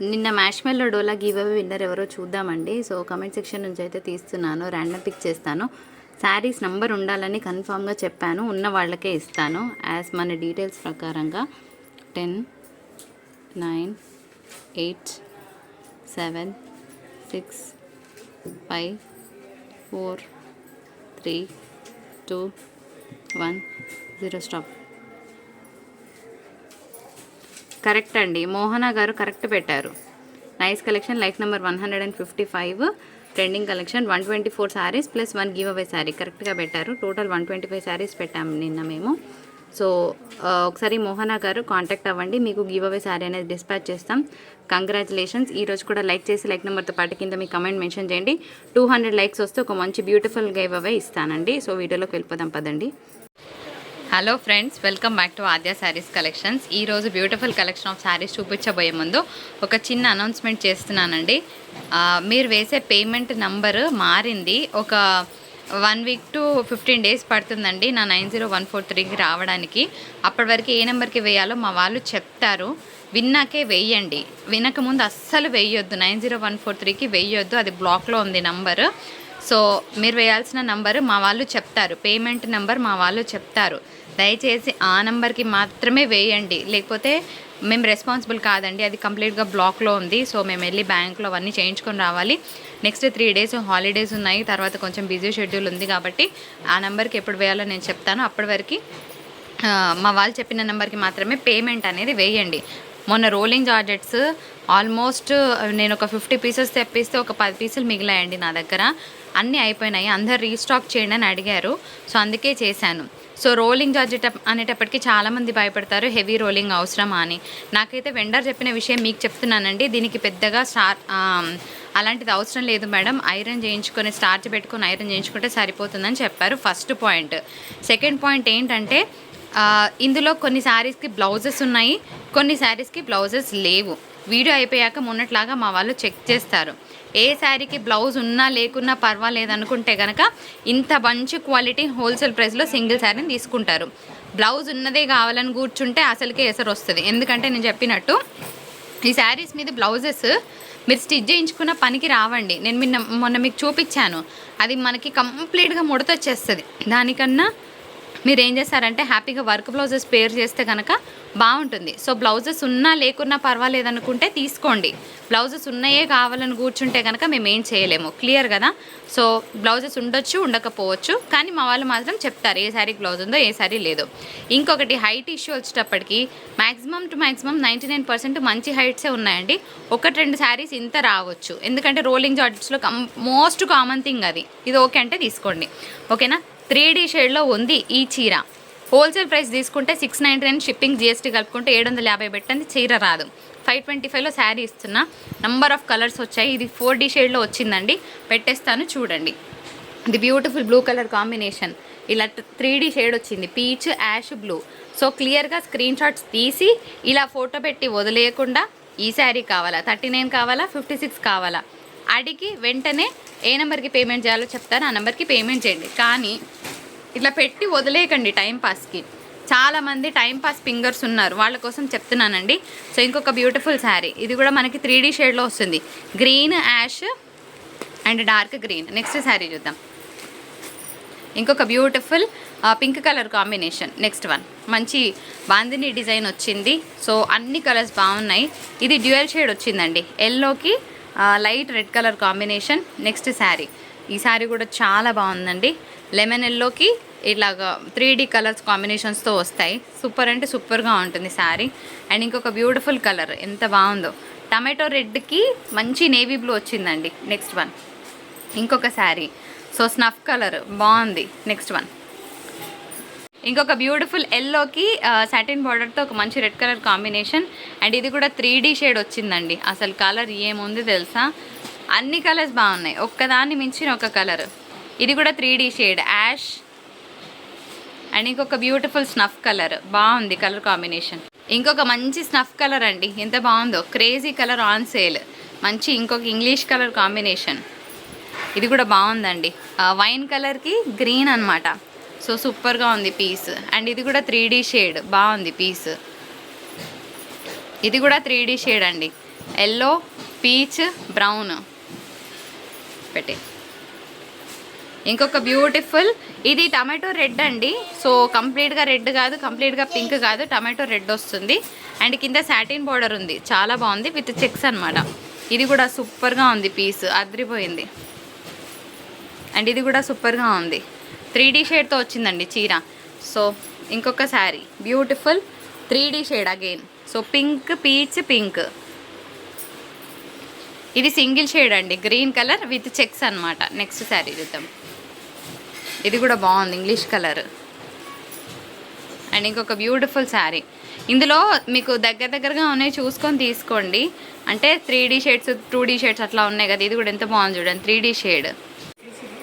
నిన్న మ్యాష్మెల్లో డోలా give away winner ఎవరో చూద్దామండి. సో కమెంట్ సెక్షన్ నుంచి అయితే తీస్తున్నాను, ర్యాండమ్ పిక్ చేస్తాను. శారీస్ నంబర్ ఉండాలని కన్ఫామ్గా చెప్పాను, ఉన్న వాళ్ళకే ఇస్తాను. యాజ్ మన డీటెయిల్స్ ప్రకారంగా 10, 9, 8, 7, 6, 5, 4, 3, 2, 1, 0 స్టాప్. కరెక్ట్ అండి, మోహన గారు కరెక్ట్ పెట్టారు. Nice collection, like number 155, trending collection 124 saris plus 1 give away sari కరెక్ట్గా పెట్టారు. టోటల్ 125 శారీస్ పెట్టాము నిన్న మేము. సో ఒకసారి మోహన గారు కాంటాక్ట్ అవ్వండి, మీకు గివ్ అవే శారీ అనేది డిస్పాచ్ చేస్తాం. కంగ్రాచులేషన్స్. ఈరోజు కూడా లైక్ చేసి లైక్ నెంబర్తో పాటు కింద మీ కమెంట్ మెన్షన్ చేయండి. 200 లైక్స్ వస్తే ఒక మంచి బ్యూటిఫుల్ గివ్ అవే ఇస్తానండి. సో వీడియోలోకి వెళ్ళిపోదాం పదండి. Hello friends, welcome back to Aadya saris collections. ఈరోజు బ్యూటిఫుల్ కలెక్షన్ ఆఫ్ శారీస్ చూపించబోయే ముందు ఒక చిన్న అనౌన్స్మెంట్ చేస్తున్నానండి. మీరు వేసే పేమెంట్ నంబరు మారింది. ఒక 1 వీక్ టు 15 డేస్ పడుతుందండి నా 90143కి రావడానికి. అప్పటి వరకు ఏ నెంబర్కి వేయాలో మా వాళ్ళు చెప్తారు, విన్నాకే వేయండి. వినక ముందు అస్సలు వేయొద్దు, 90143కి వేయొద్దు, అది బ్లాక్లో ఉంది నంబరు. సో మీరు వేయాల్సిన నంబరు మా వాళ్ళు చెప్తారు, పేమెంట్ నెంబర్ మా వాళ్ళు చెప్తారు. దయచేసి ఆ నెంబర్కి మాత్రమే వేయండి, లేకపోతే మేము రెస్పాన్సిబుల్ కాదండి, అది కంప్లీట్గా బ్లాక్లో ఉంది. సో మేము వెళ్ళి బ్యాంక్లో అవన్నీ చేయించుకొని రావాలి. నెక్స్ట్ 3 డేస్ హాలిడేస్ ఉన్నాయి, తర్వాత కొంచెం బిజీ షెడ్యూల్ ఉంది కాబట్టి ఆ నెంబర్కి ఎప్పుడు వేయాలో నేను చెప్తాను. అప్పటి వరకు మా వాళ్ళు చెప్పిన నెంబర్కి మాత్రమే పేమెంట్ అనేది వేయండి. మొన్న రోలింగ్ జార్జెట్స్ ఆల్మోస్ట్ నేను ఒక 50 పీసెస్ తెప్పిస్తే ఒక 10 పీసులు మిగిలాయండి నా దగ్గర. అన్నీ అయిపోయినాయి, అందరు రీస్టాక్ చేయండి అని అడిగారు. సో అందుకే చేశాను. సో రోలింగ్ జార్జెట్ అనేటప్పటికీ చాలామంది భయపడతారు, హెవీ రోలింగ్ అవసరమా అని. నాకైతే వెండర్ చెప్పిన విషయం మీకు చెప్తున్నానండి, దీనికి పెద్దగా అలాంటిది అవసరం లేదు మేడం, ఐరన్ చేయించుకొని స్టార్చ్ పెట్టుకొని ఐరన్ చేయించుకుంటే సరిపోతుందని చెప్పారు. First point. సెకండ్ పాయింట్ ఏంటంటే ఇందులో కొన్ని శారీస్కి బ్లౌజెస్ ఉన్నాయి, కొన్ని శారీస్కి బ్లౌజెస్ లేవు. వీడియో అయిపోయాక మొన్నట్లాగా మా వాళ్ళు చెక్ చేస్తారు. ఏ శారీకి బ్లౌజ్ ఉన్నా లేకున్నా పర్వాలేదు అనుకుంటే కనుక ఇంత మంచి క్వాలిటీ హోల్సేల్ ప్రైస్లో సింగిల్ శారీని తీసుకుంటారు. బ్లౌజ్ ఉన్నదే కావాలని కూర్చుంటే అసలుకే ఎసరు వస్తుంది. ఎందుకంటే నేను చెప్పినట్టు ఈ శారీస్ మీద బ్లౌజెస్ మీరు స్టిచ్ చేయించుకున్న పనికి రావండి. నేను మొన్న మీకు చూపించాను, అది మనకి కంప్లీట్గా ముడతొచ్చేస్తుంది. దానికన్నా మీరు ఏం చేస్తారంటే హ్యాపీగా వర్క్ బ్లౌజెస్ పేర్ చేస్తే కనుక బాగుంటుంది. సో బ్లౌజెస్ ఉన్నా లేకున్నా పర్వాలేదు అనుకుంటే తీసుకోండి. బ్లౌజెస్ ఉన్నాయే కావాలని కూర్చుంటే కనుక మేము ఏం చేయలేము. క్లియర్ కదా? సో బ్లౌజెస్ ఉండొచ్చు, ఉండకపోవచ్చు, కానీ మా వాళ్ళు మాత్రం చెప్తారు ఏ శారీకి బ్లౌజ్ ఉందో ఏ శారీ లేదో. ఇంకొకటి హైట్ ఇష్యూ వచ్చేటప్పటికి మ్యాక్సిమం టు మ్యాక్సిమం 99% మంచి హైట్సే ఉన్నాయండి. 1-2 శారీస్ ఇంత రావచ్చు, ఎందుకంటే రోలింగ్ జార్జెట్స్లో మోస్ట్ కామన్ థింగ్ అది. ఇది ఓకే అంటే తీసుకోండి, ఓకేనా? 3D షేడ్లో ఉంది ఈ చీర. హోల్సేల్ ప్రైస్ తీసుకుంటే 699, షిప్పింగ్ GST కలుపుకుంటే 750 పెట్టండి, చీర రాదు. 525లో శారీ ఇస్తున్నా. నంబర్ ఆఫ్ కలర్స్ వచ్చాయి. ఇది 4D షేడ్లో వచ్చిందండి, పెట్టేస్తాను చూడండి. ఇది బ్యూటిఫుల్ బ్లూ కలర్ కాంబినేషన్, ఇలా 3D షేడ్ వచ్చింది, పీచ్ యాష్ బ్లూ. సో క్లియర్గా స్క్రీన్ షాట్స్ తీసి ఇలా ఫోటో పెట్టి వదిలేయకుండా ఈ శారీ కావాలా, 39 కావాలా, 56 కావాలా అడిగి వెంటనే ఏ నెంబర్కి పేమెంట్ చేయాలో చెప్తాను, ఆ నెంబర్కి పేమెంట్ చేయండి. కానీ ఇట్లా పెట్టి వదిలేయకండి టైంపాస్కి. చాలామంది టైంపాస్ ఫింగర్స్ ఉన్నారు, వాళ్ళ కోసం చెప్తున్నానండి. సో ఇంకొక బ్యూటిఫుల్ శారీ, ఇది కూడా మనకి 3D షేడ్లో వస్తుంది, green ash and dark green. Next sari చూద్దాం. ఇంకొక beautiful pink colour combination. Next one మంచి బాందిని డిజైన్ వచ్చింది. సో అన్ని కలర్స్ బాగున్నాయి. ఇది డ్యూయల్ షేడ్ వచ్చిందండి, ఎల్లోకి light red colour combination. Next sari, ఈ శారీ కూడా చాలా బాగుందండి. లెమన్ ఎల్లోకి ఇలాగా 3D కలర్స్ కాంబినేషన్స్తో వస్తాయి. సూపర్ అంటే సూపర్గా ఉంటుంది శారీ. అండ్ ఇంకొక బ్యూటిఫుల్ కలర్ ఎంత బాగుందో, టమాటో రెడ్కి మంచి నేవీ బ్లూ వచ్చిందండి. నెక్స్ట్ వన్ ఇంకొక శారీ, సో స్నఫ్ కలర్ బాగుంది. నెక్స్ట్ వన్ ఇంకొక బ్యూటిఫుల్ ఎల్లోకి సాటిన్ బార్డర్తో ఒక మంచి రెడ్ కలర్ కాంబినేషన్. అండ్ ఇది కూడా 3D షేడ్ వచ్చిందండి. అసలు కలర్ ఏముంది తెలుసా, అన్ని కలర్స్ బాగున్నాయి, ఒక్కదాన్ని మించిన ఒక కలర్. ఇది కూడా 3D షేడ్ యాష్. అండ్ ఇంకొక బ్యూటిఫుల్ స్నఫ్ కలర్, బాగుంది కలర్ కాంబినేషన్. ఇంకొక మంచి స్నఫ్ కలర్ అండి, ఎంత బాగుందో, క్రేజీ కలర్ ఆన్ సేల్. మంచి ఇంకొక ఇంగ్లీష్ కలర్ కాంబినేషన్, ఇది కూడా బాగుందండి. వైన్ కలర్కి గ్రీన్ అనమాట. సో సూపర్గా ఉంది పీస్. అండ్ ఇది కూడా 3D షేడ్, బాగుంది పీస్. ఇది కూడా 3D షేడ్ అండి. ఎల్లో, పీచ్, బ్రౌన్ పెట్టే. ఇంకొక బ్యూటిఫుల్, ఇది టమాటో రెడ్ అండి. సో కంప్లీట్గా రెడ్ కాదు, కంప్లీట్గా పింక్ కాదు, టమాటో రెడ్ వస్తుంది. అండ్ కింద సాటిన్ బార్డర్ ఉంది, చాలా బాగుంది, విత్ చెక్స్ అనమాట. ఇది కూడా సూపర్గా ఉంది, పీస్ అదిరిపోయింది. అండ్ ఇది కూడా సూపర్గా ఉంది, 3D షేడ్తో వచ్చిందండి చీర. సో ఇంకొక sari beautiful 3D shade again. So pink, peach, pink. ఇది సింగిల్ షేడ్ అండి, గ్రీన్ కలర్ విత్ చెక్స్ అనమాట. నెక్స్ట్ శారీ చూద్దాం. ఇది కూడా బాగుంది, ఇంగ్లీష్ కలర్. అండ్ ఇంకొక బ్యూటిఫుల్ శారీ. ఇందులో మీకు దగ్గరగా ఉన్నాయి, చూసుకొని తీసుకోండి. అంటే 3D షేడ్స్, 2D షేడ్స్ అట్లా ఉన్నాయి కదా. ఇది కూడా ఎంత బాగుంది చూడండి, 3D షేడ్.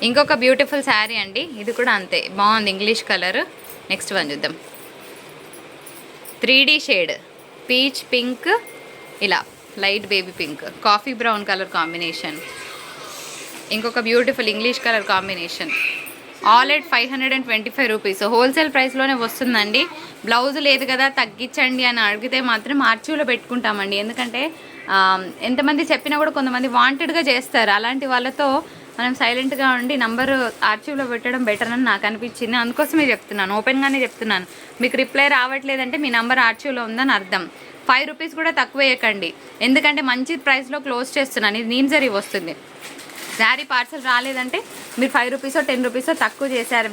ఇంకొక బ్యూటిఫుల్ శారీ అండి, ఇది కూడా అంతే బాగుంది, ఇంగ్లీష్ కలర్. నెక్స్ట్ వన్ చూద్దాం. 3D షేడ్, పీచ్, పింక్, ఇలా light baby pink, coffee brown colour combination. ఇంకొక beautiful English colour combination. All at 525 rupees. Wholesale ప్రైస్లోనే వస్తుందండి. బ్లౌజ్ లేదు కదా తగ్గించండి అని అడిగితే మాత్రం ఆర్చీవ్లో పెట్టుకుంటామండి. ఎందుకంటే ఎంతమంది చెప్పినా కూడా కొంతమంది వాంటెడ్గా చేస్తారు. అలాంటి వాళ్ళతో మనం సైలెంట్గా ఉండి నంబరు ఆర్చీవ్లో పెట్టడం బెటర్ అని నాకు అనిపించింది. అందుకోసమే చెప్తున్నాను, ఓపెన్గానే చెప్తున్నాను. మీకు రిప్లై రావట్లేదంటే మీ నంబర్ ఆర్చీవ్లో ఉందని అర్థం. 5 రూపీస్ కూడా తక్కువ వేయకండి, ఎందుకంటే మంచి ప్రైస్లో క్లోజ్ చేస్తున్నాను. ఇది నీమ్జరీ వస్తుంది. శారీ పార్సల్ రాలేదంటే మీరు 5 రూపీసో 10 రూపీసో తక్కువ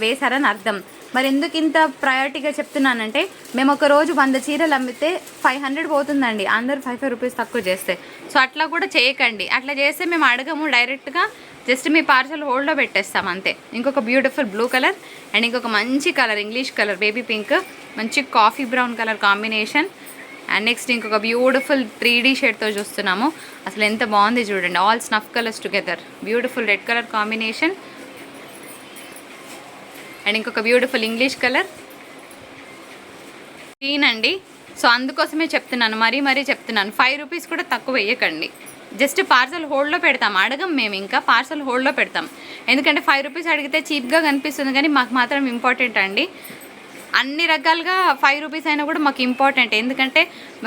వేశారని అర్థం. మరి ఎందుకు ఇంత ప్రయారిటీగా చెప్తున్నానంటే, మేము ఒక రోజు 100 చీరలు అమ్మితే 500 పోతుందండి, అందరూ 5 రూపీస్ తక్కువ చేస్తే. సో అట్లా కూడా చేయకండి. అట్లా చేస్తే మేము అడగము, డైరెక్ట్గా జస్ట్ మీ పార్సల్ హోల్డ్లో పెట్టేస్తాం అంతే. ఇంకొక బ్యూటిఫుల్ బ్లూ కలర్ అండ్ ఇంకొక మంచి colour English colour baby pink, మంచి coffee brown colour combination. And next ఇంకొక బ్యూటిఫుల్ 3D షేడ్తో చూస్తున్నాము. అసలు ఎంత బాగుంది చూడండి, all snuff colours together. Beautiful red colour combination and ఇంకొక బ్యూటిఫుల్ ఇంగ్లీష్ కలర్ గ్రీన్ అండి. సో అందుకోసమే చెప్తున్నాను, మరీ చెప్తున్నాను, 5 రూపీస్ కూడా తక్కువ వేయకండి. జస్ట్ పార్సల్ హోల్డ్లో పెడతాం, అడగం మేము, ఇంకా పార్సల్ హోల్డ్లో పెడతాం. ఎందుకంటే 5 రూపీస్ అడిగితే చీప్గా కనిపిస్తుంది, కానీ మాకు మాత్రం ఇంపార్టెంట్ అండి. అన్ని రకాలుగా 5 రూపీస్ అయినా కూడా మాకు ఇంపార్టెంట్. ఎందుకంటే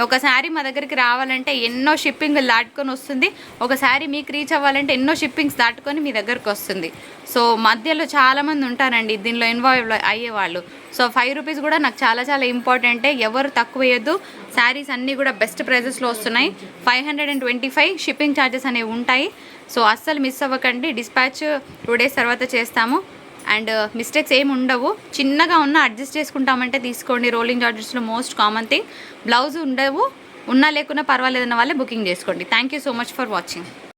ఒకసారి మా దగ్గరికి రావాలంటే ఎన్నో షిప్పింగ్లు దాటుకొని వస్తుంది, ఒకసారి మీకు రీచ్ అవ్వాలంటే ఎన్నో షిప్పింగ్స్ దాటుకొని మీ దగ్గరకు వస్తుంది. సో మధ్యలో చాలామంది ఉంటారండి దీనిలో ఇన్వాల్వ్ అయ్యేవాళ్ళు. సో 5 రూపీస్ కూడా నాకు చాలా ఇంపార్టెంటే. ఎవరు తక్కువ వేయద్దు. శారీస్ అన్నీ కూడా బెస్ట్ ప్రైజెస్లో వస్తున్నాయి. 525 షిప్పింగ్ ఛార్జెస్ అనేవి ఉంటాయి. సో అస్సలు మిస్ అవ్వకండి. డిస్పాచ్ 2 డేస్ తర్వాత చేస్తాము. అండ్ మిస్టేక్స్ ఏమి ఉండవు, చిన్నగా ఉన్న అడ్జస్ట్ చేసుకుంటామంటే తీసుకోండి. రోలింగ్ చార్జెస్లో మోస్ట్ కామన్ థింగ్. బ్లౌజ్ ఉండవు, ఉన్నా లేకున్నా పర్వాలేదన్న వాళ్ళే బుకింగ్ చేసుకోండి. Thank you so much for watching.